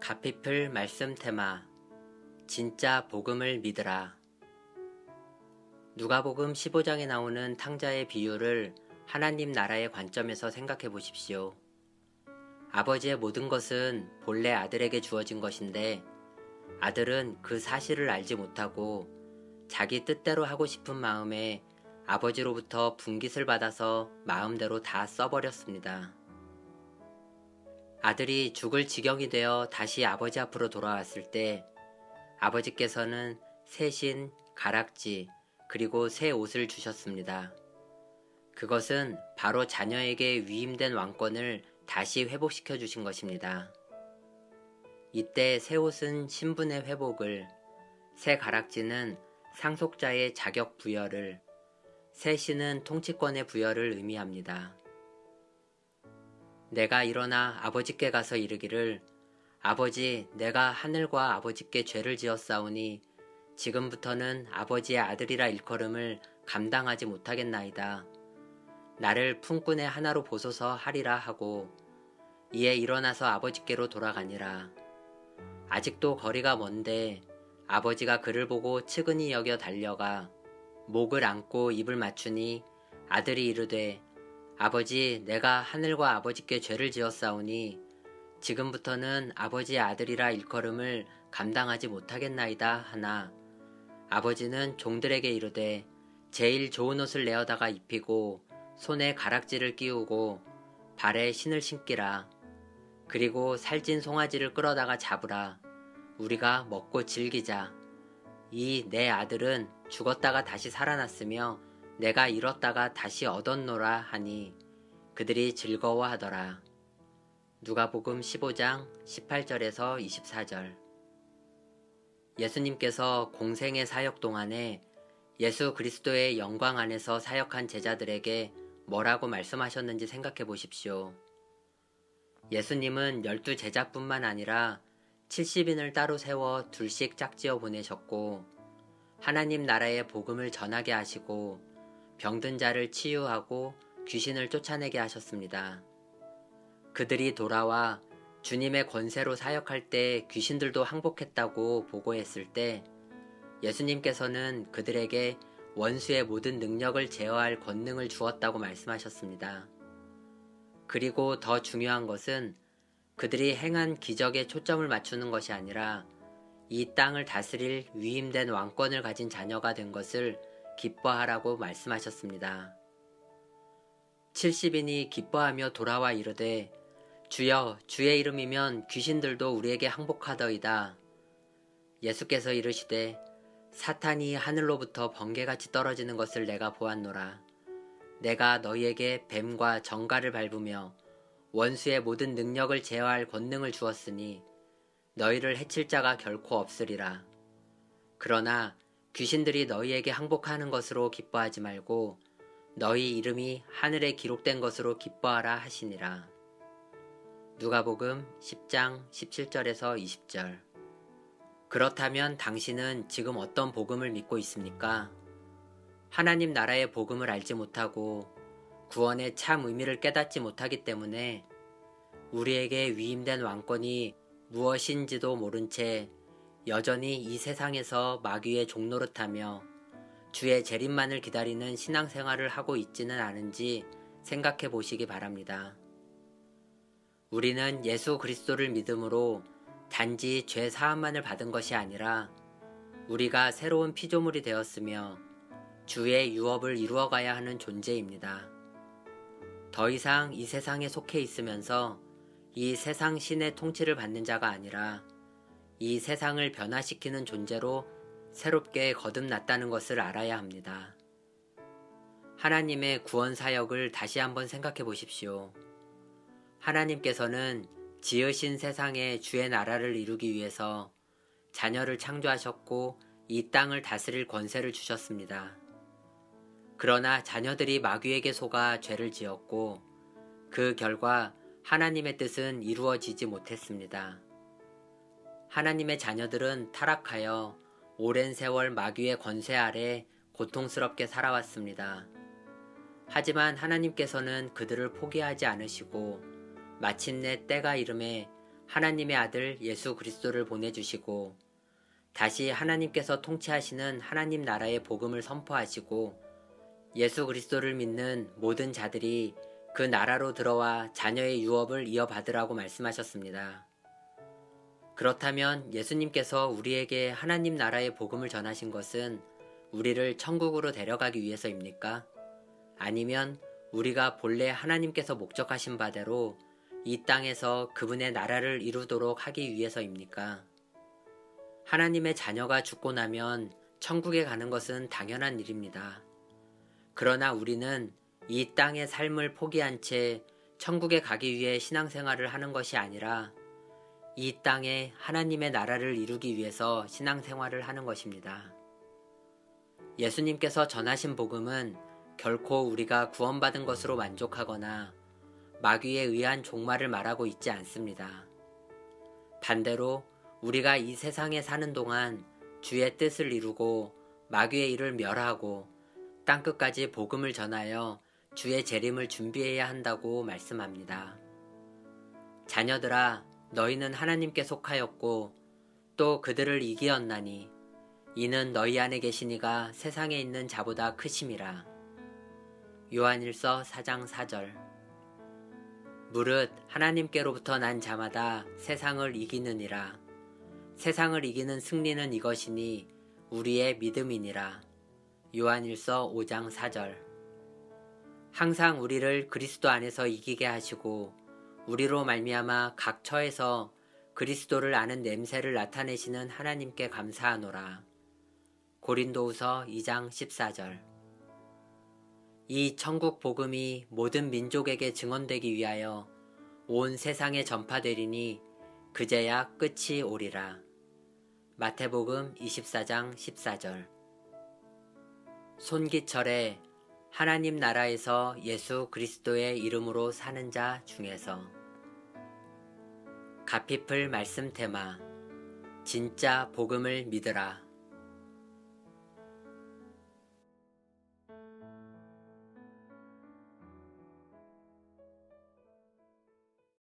가피플 말씀 테마 진짜 복음을 믿으라. 누가복음 15장에 나오는 탕자의 비유를 하나님 나라의 관점에서 생각해 보십시오. 아버지의 모든 것은 본래 아들에게 주어진 것인데 아들은 그 사실을 알지 못하고 자기 뜻대로 하고 싶은 마음에 아버지로부터 분깃을 받아서 마음대로 다 써버렸습니다. 아들이 죽을 지경이 되어 다시 아버지 앞으로 돌아왔을 때 아버지께서는 새 신, 가락지, 그리고 새 옷을 주셨습니다. 그것은 바로 자녀에게 위임된 왕권을 다시 회복시켜 주신 것입니다. 이때 새 옷은 신분의 회복을, 새 가락지는 상속자의 자격 부여를, 새 신은 통치권의 부여를 의미합니다. 내가 일어나 아버지께 가서 이르기를 아버지, 내가 하늘과 아버지께 죄를 지었사오니 지금부터는 아버지의 아들이라 일컬음을 감당하지 못하겠나이다. 나를 품꾼의 하나로 보소서 하리라 하고 이에 일어나서 아버지께로 돌아가니라. 아직도 거리가 먼데 아버지가 그를 보고 측은히 여겨 달려가 목을 안고 입을 맞추니 아들이 이르되 아버지, 내가 하늘과 아버지께 죄를 지었사오니 지금부터는 아버지의 아들이라 일컬음을 감당하지 못하겠나이다 하나 아버지는 종들에게 이르되 제일 좋은 옷을 내어다가 입히고 손에 가락지를 끼우고 발에 신을 신기라. 그리고 살찐 송아지를 끌어다가 잡으라. 우리가 먹고 즐기자. 이 내 아들은 죽었다가 다시 살아났으며 내가 잃었다가 다시 얻었노라 하니 그들이 즐거워하더라. 누가복음 15장 18절에서 24절. 예수님께서 공생의 사역 동안에 예수 그리스도의 영광 안에서 사역한 제자들에게 뭐라고 말씀하셨는지 생각해 보십시오. 예수님은 12제자뿐만 아니라 70인을 따로 세워 둘씩 짝지어 보내셨고 하나님 나라의 복음을 전하게 하시고 병든 자를 치유하고 귀신을 쫓아내게 하셨습니다. 그들이 돌아와 주님의 권세로 사역할 때 귀신들도 항복했다고 보고했을 때 예수님께서는 그들에게 원수의 모든 능력을 제어할 권능을 주었다고 말씀하셨습니다. 그리고 더 중요한 것은 그들이 행한 기적에 초점을 맞추는 것이 아니라 이 땅을 다스릴 위임된 왕권을 가진 자녀가 된 것을 기뻐하라고 말씀하셨습니다. 70인이 기뻐하며 돌아와 이르되 주여, 주의 이름이면 귀신들도 우리에게 항복하더이다. 예수께서 이르시되 사탄이 하늘로부터 번개같이 떨어지는 것을 내가 보았노라. 내가 너희에게 뱀과 정갈을 밟으며 원수의 모든 능력을 제어할 권능을 주었으니 너희를 해칠 자가 결코 없으리라. 그러나 귀신들이 너희에게 항복하는 것으로 기뻐하지 말고 너희 이름이 하늘에 기록된 것으로 기뻐하라 하시니라. 누가복음 10장 17절에서 20절. 그렇다면 당신은 지금 어떤 복음을 믿고 있습니까? 하나님 나라의 복음을 알지 못하고 구원의 참 의미를 깨닫지 못하기 때문에 우리에게 위임된 왕권이 무엇인지도 모른 채 여전히 이 세상에서 마귀의 종노릇하며 주의 재림만을 기다리는 신앙생활을 하고 있지는 않은지 생각해 보시기 바랍니다. 우리는 예수 그리스도를 믿음으로 단지 죄 사함만을 받은 것이 아니라 우리가 새로운 피조물이 되었으며 주의 유업을 이루어가야 하는 존재입니다. 더 이상 이 세상에 속해 있으면서 이 세상 신의 통치를 받는 자가 아니라 이 세상을 변화시키는 존재로 새롭게 거듭났다는 것을 알아야 합니다. 하나님의 구원 사역을 다시 한번 생각해 보십시오. 하나님께서는 지으신 세상에 주의 나라를 이루기 위해서 자녀를 창조하셨고 이 땅을 다스릴 권세를 주셨습니다. 그러나 자녀들이 마귀에게 속아 죄를 지었고 그 결과 하나님의 뜻은 이루어지지 못했습니다. 하나님의 자녀들은 타락하여 오랜 세월 마귀의 권세 아래 고통스럽게 살아왔습니다. 하지만 하나님께서는 그들을 포기하지 않으시고 마침내 때가 이름에 하나님의 아들 예수 그리스도를 보내주시고 다시 하나님께서 통치하시는 하나님 나라의 복음을 선포하시고 예수 그리스도를 믿는 모든 자들이 그 나라로 들어와 자녀의 유업을 이어받으라고 말씀하셨습니다. 그렇다면 예수님께서 우리에게 하나님 나라의 복음을 전하신 것은 우리를 천국으로 데려가기 위해서입니까? 아니면 우리가 본래 하나님께서 목적하신 바대로 이 땅에서 그분의 나라를 이루도록 하기 위해서입니까? 하나님의 자녀가 죽고 나면 천국에 가는 것은 당연한 일입니다. 그러나 우리는 이 땅의 삶을 포기한 채 천국에 가기 위해 신앙생활을 하는 것이 아니라 이 땅에 하나님의 나라를 이루기 위해서 신앙생활을 하는 것입니다. 예수님께서 전하신 복음은 결코 우리가 구원받은 것으로 만족하거나 마귀에 의한 종말을 말하고 있지 않습니다. 반대로 우리가 이 세상에 사는 동안 주의 뜻을 이루고 마귀의 일을 멸하고 땅끝까지 복음을 전하여 주의 재림을 준비해야 한다고 말씀합니다. 자녀들아, 너희는 하나님께 속하였고 또 그들을 이기었나니 이는 너희 안에 계신 이가 세상에 있는 자보다 크심이라. 요한일서 4장 4절. 무릇 하나님께로부터 난 자마다 세상을 이기느니라. 세상을 이기는 승리는 이것이니 우리의 믿음이니라. 요한일서 5장 4절. 항상 우리를 그리스도 안에서 이기게 하시고 우리로 말미암아 각 처에서 그리스도를 아는 냄새를 나타내시는 하나님께 감사하노라. 고린도후서 2장 14절. 이 천국 복음이 모든 민족에게 증언되기 위하여 온 세상에 전파되리니 그제야 끝이 오리라. 마태복음 24장 14절. 손기철에 하나님 나라에서 예수 그리스도의 이름으로 사는 자 중에서. 가피플 말씀 테마. 진짜 복음을 믿으라.